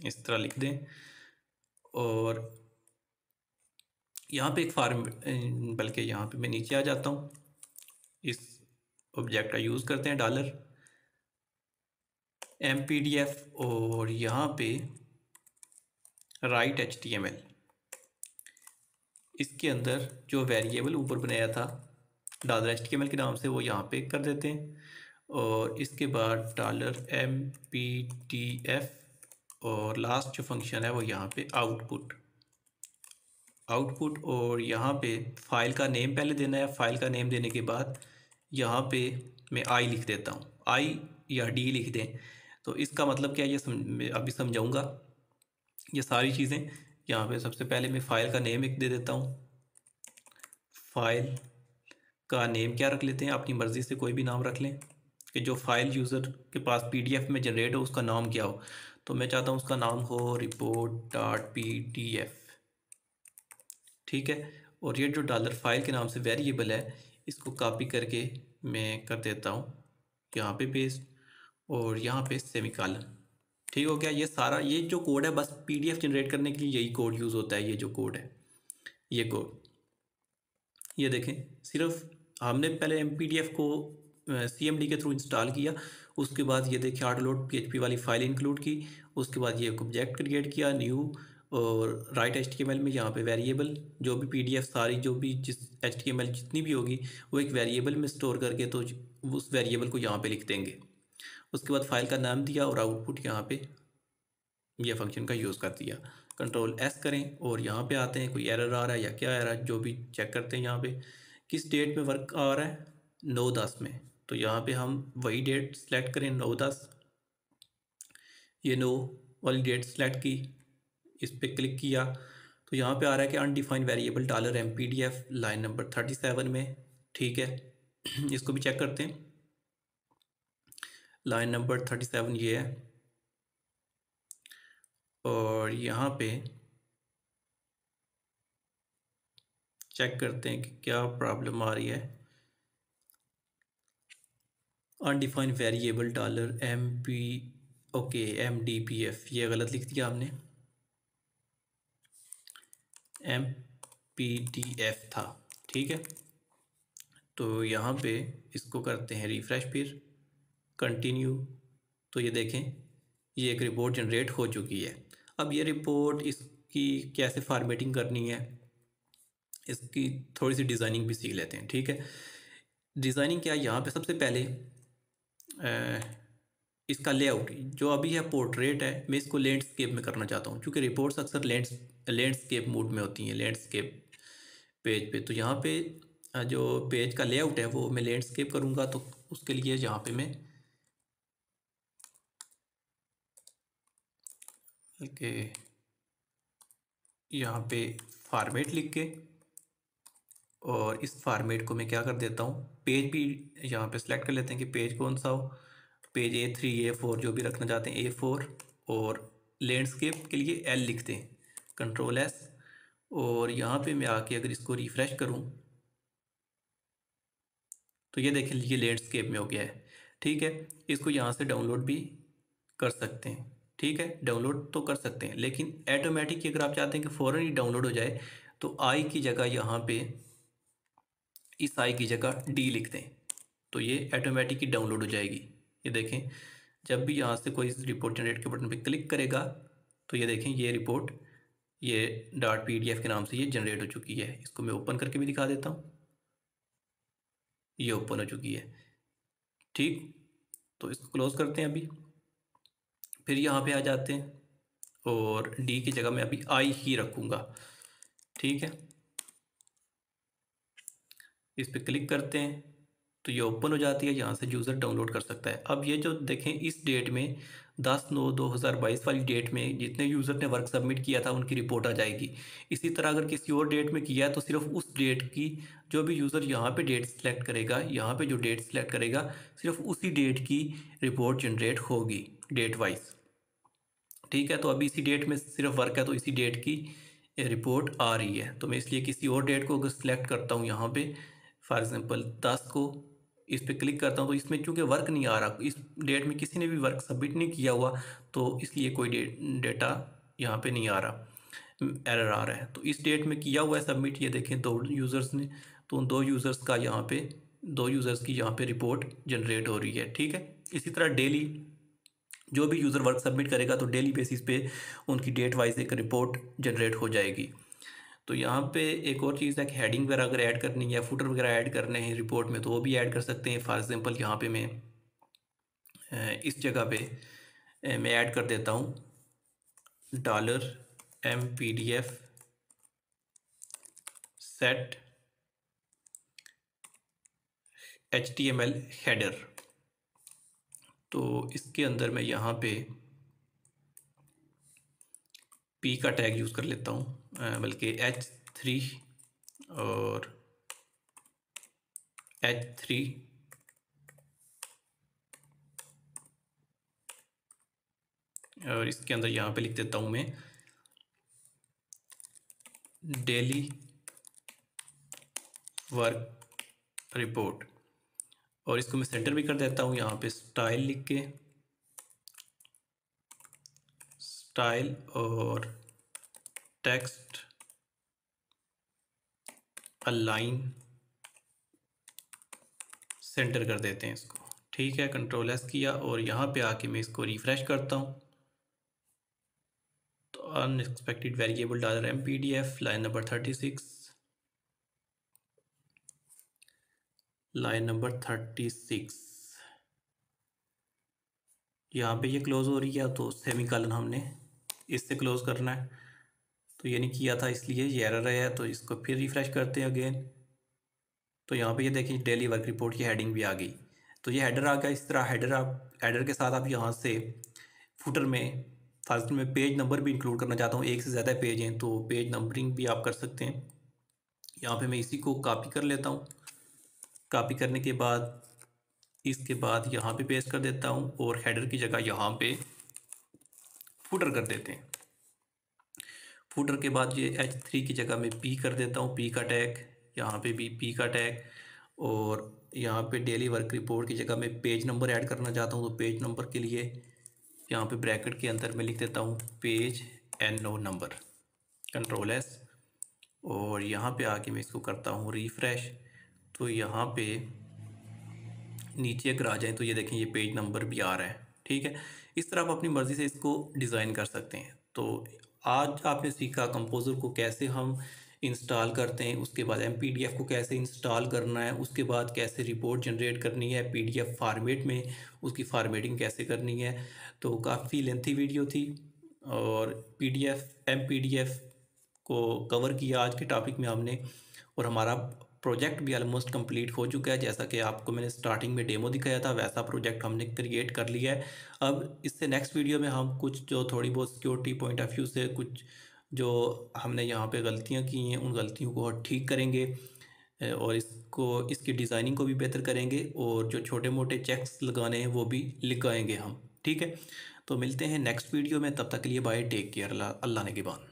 इस तरह लिख दें। और यहाँ पे एक फार्म, बल्कि यहाँ पे मैं नीचे आ जाता हूँ, इस ऑब्जेक्ट का यूज़ करते हैं डॉलर MPDF, और यहाँ पे राइट HTML, इसके अंदर जो वेरिएबल ऊपर बनाया था $HTML के नाम से वो यहाँ पे कर देते हैं। और इसके बाद $MPDF, और लास्ट जो फंक्शन है वो यहाँ पे आउटपुट, और यहाँ पे फाइल का नेम पहले देना है। फाइल का नेम देने के बाद यहाँ पे मैं आई लिख देता हूँ। आई या डी लिख दें। तो इसका मतलब क्या है ये मैं अभी समझाऊंगा ये सारी चीज़ें। यहाँ पे सबसे पहले मैं फ़ाइल का नेम एक दे देता हूँ। फाइल का नेम क्या रख लेते हैं, अपनी मर्ज़ी से कोई भी नाम रख लें कि जो फाइल यूज़र के पास पीडीएफ में जनरेट हो उसका नाम क्या हो। तो मैं चाहता हूँ उसका नाम हो report.pdf, ठीक है। और ये जो डॉलर फाइल के नाम से वेरिएबल है इसको कॉपी करके मैं कर देता हूँ यहाँ पे पेस्ट और यहाँ पे सेमीकोलन। ठीक हो गया। ये सारा ये जो कोड है बस पीडीएफ जनरेट करने के लिए यही कोड यूज़ होता है। ये जो कोड है ये कोड, ये देखें सिर्फ हमने पहले एमपीडीएफ को सीएमडी के थ्रू इंस्टॉल किया, उसके बाद ये देखिए ऑटोलोड पीएचपी वाली फाइल इंक्लूड की, उसके बाद ये एक ऑब्जेक्ट क्रिएट किया न्यू और राइट एचटीएमएल में यहाँ पे वेरिएबल जो भी पीडीएफ सारी जो भी जिस एचटीएमएल जितनी भी होगी वो एक वेरिएबल में स्टोर करके तो उस वेरिएबल को यहाँ पे लिख देंगे। उसके बाद फाइल का नाम दिया और आउटपुट यहाँ पे ये फंक्शन का यूज़ कर दिया। कंट्रोल एस करें और यहाँ पे आते हैं कोई एरर आ रहा है या क्या आ रहा है जो भी चेक करते हैं। यहाँ पे किस डेट में वर्क आ रहा है 9/10 में, तो यहाँ पे हम वही डेट सेलेक्ट करें 9/10। ये 9 वाली डेट सेलेक्ट की, इस पर क्लिक किया तो यहाँ पे आ रहा है कि undefined variable dollar MPDF line number 37 में, ठीक है। इसको भी चेक करते हैं। लाइन नंबर 37 ये है और यहाँ पे चेक करते हैं कि क्या प्रॉब्लम आ रही है। Undefined variable dollar M P O K M D P F गलत लिख दिया हमने, एम पी डी एफ था, ठीक है। तो यहाँ पे इसको करते हैं रिफ़्रेश, फिर कंटिन्यू। तो ये देखें ये एक रिपोर्ट जनरेट हो चुकी है। अब ये रिपोर्ट इसकी कैसे फॉर्मेटिंग करनी है इसकी थोड़ी सी डिज़ाइनिंग भी सीख लेते हैं, ठीक है। डिज़ाइनिंग क्या है, यहाँ पे सबसे पहले इसका लेआउट जो अभी है पोर्ट्रेट है, मैं इसको लैंडस्केप में करना चाहता हूँ क्योंकि रिपोर्ट्स अक्सर लैंडस्केप मोड में होती हैं, लैंडस्केप पेज पे। तो यहाँ पे जो पेज का लेआउट है वो मैं लैंडस्केप करूँगा। तो उसके लिए यहाँ पे मैं ओके यहाँ पे फॉर्मेट लिख के और इस फॉर्मेट को मैं क्या कर देता हूँ, पेज भी यहाँ पे सेलेक्ट कर लेते हैं कि पेज कौन सा हो। पेज A3 A4 जो भी रखना चाहते हैं A4 और लैंडस्केप के लिए L लिखते हैं, कंट्रोल S। और यहाँ पे मैं आके अगर इसको रिफ़्रेश करूँ तो ये देखें ये लैंडस्केप में हो गया है, ठीक है। इसको यहाँ से डाउनलोड भी कर सकते हैं, ठीक है। डाउनलोड तो कर सकते हैं लेकिन ऑटोमेटिक अगर आप चाहते हैं कि फ़ौरन ही डाउनलोड हो जाए तो आई की जगह यहाँ पे इस आई की जगह डी लिख दें तो ये ऑटोमेटिक ही डाउनलोड हो जाएगी। ये देखें जब भी यहाँ से कोई रिपोर्ट जनरेट के बटन पे क्लिक करेगा तो ये देखें ये रिपोर्ट ये .pdf के नाम से ये जनरेट हो चुकी है। इसको मैं ओपन करके भी दिखा देता हूँ, ये ओपन हो चुकी है, ठीक। तो इसको क्लोज करते हैं अभी, फिर यहाँ पे आ जाते हैं और डी की जगह मैं अभी आई ही रखूँगा, ठीक है। इस पर क्लिक करते हैं तो ये ओपन हो जाती है, यहाँ से यूज़र डाउनलोड कर सकता है। अब ये जो देखें इस डेट में 10/9/2022 वाली डेट में जितने यूज़र ने वर्क सबमिट किया था उनकी रिपोर्ट आ जाएगी। इसी तरह अगर किसी और डेट में किया है तो सिर्फ उस डेट की जो भी यूज़र यहाँ पे डेट सेलेक्ट करेगा, यहाँ पे जो डेट सेलेक्ट करेगा सिर्फ उसी डेट की रिपोर्ट जनरेट होगी डेट वाइज, ठीक है। तो अभी इसी डेट में सिर्फ वर्क है तो इसी डेट की रिपोर्ट आ रही है। तो मैं इसलिए किसी और डेट को अगर सिलेक्ट करता हूँ यहाँ पे फॉर एग्ज़ाम्पल 10 को, इस पर क्लिक करता हूँ तो इसमें चूँकि वर्क नहीं आ रहा, इस डेट में किसी ने भी वर्क सबमिट नहीं किया हुआ तो इसलिए कोई डेटा यहाँ पे नहीं आ रहा, एरर आ रहा है। तो इस डेट में किया हुआ है सबमिट, ये देखें 2 यूज़र्स ने, तो उन 2 यूज़र्स का यहाँ पे 2 यूज़र्स की यहाँ पे रिपोर्ट जनरेट हो रही है, ठीक है। इसी तरह डेली जो भी यूज़र वर्क सबमिट करेगा तो डेली बेसिस पे उनकी डेट वाइज एक रिपोर्ट जनरेट हो जाएगी। तो यहाँ पे एक और चीज़ है कि हेडिंग वगैरह अगर ऐड करनी है या फुटर वगैरह ऐड करने हैं रिपोर्ट में तो वो भी ऐड कर सकते हैं। फॉर एग्जांपल यहाँ पे मैं इस जगह पे मैं ऐड कर देता हूँ $mpdf सेट HTML हेडर, तो इसके अंदर मैं यहाँ पे P का टैग यूज़ कर लेता हूँ, बल्कि H3 और H3 और इसके अंदर यहाँ पे लिख देता हूँ मैं डेली वर्क रिपोर्ट, और इसको मैं सेंटर भी कर देता हूँ यहाँ पे स्टाइल लिख के, स्टाइल और टेक्स्ट अलाइन सेंटर कर देते हैं इसको। ठीक है, कंट्रोल एस किया और यहाँ पे आके मैं इसको रिफ्रेश करता हूँ तो unexpected variable $mpdf line number 36, line number 36 यहाँ पे ये क्लोज हो रही है तो सेमीकोलन हमने इससे क्लोज करना है, तो ये नहीं किया था इसलिए ये एरर आया है। तो इसको फिर रिफ्रेश करते हैं अगेन, तो यहाँ पे ये देखिए डेली वर्क रिपोर्ट की हेडिंग भी आ गई। तो ये हेडर आ गया। इस तरह हेडर के साथ आप यहाँ से फुटर में फास्ट में पेज नंबर भी इंक्लूड करना चाहता हूँ, एक से ज़्यादा पेज हैं तो पेज नंबरिंग भी आप कर सकते हैं। यहाँ पे मैं इसी को कॉपी कर लेता हूँ, कॉपी करने के बाद इसके बाद यहाँ पे पेस्ट कर देता हूँ और हेडर की जगह यहाँ पे फुटर कर देते हैं। फुटर के बाद ये H3 की जगह मैं P कर देता हूँ, P का टैग, यहाँ पे भी P का टैग, और यहाँ पे डेली वर्क रिपोर्ट की जगह मैं पेज नंबर ऐड करना चाहता हूँ तो पेज नंबर के लिए यहाँ पे ब्रैकेट के अंदर मैं लिख देता हूँ page NO number, control S, और यहाँ पे आके मैं इसको करता हूँ रिफ्रेश। तो यहाँ पे नीचे अगर आ जाए तो ये देखें ये पेज नंबर भी आ रहा है। ठीक है, इस तरह आप अपनी मर्ज़ी से इसको डिज़ाइन कर सकते हैं। तो आज आपने सीखा कंपोज़र को कैसे हम इंस्टॉल करते हैं, उसके बाद MPDF को कैसे इंस्टॉल करना है, उसके बाद कैसे रिपोर्ट जनरेट करनी है PDF फॉर्मेट में, उसकी फॉर्मेटिंग कैसे करनी है। तो काफ़ी लेंथी वीडियो थी और PDF MPDF को कवर किया आज के टॉपिक में हमने, और हमारा प्रोजेक्ट भी ऑलमोस्ट कंप्लीट हो चुका है। जैसा कि आपको मैंने स्टार्टिंग में डेमो दिखाया था वैसा प्रोजेक्ट हमने क्रिएट कर लिया है। अब इससे नेक्स्ट वीडियो में हम कुछ जो थोड़ी बहुत सिक्योरिटी पॉइंट ऑफ व्यू से कुछ जो हमने यहाँ पे गलतियाँ की हैं उन गलतियों को ठीक करेंगे और इसकी डिज़ाइनिंग को भी बेहतर करेंगे, और जो छोटे मोटे चेक्स लगाने हैं वो भी लगाएंगे हम। ठीक है, तो मिलते हैं नेक्स्ट वीडियो में, तब तक के लिए बाय, टेक केयर, अल्लाह ने के बाद।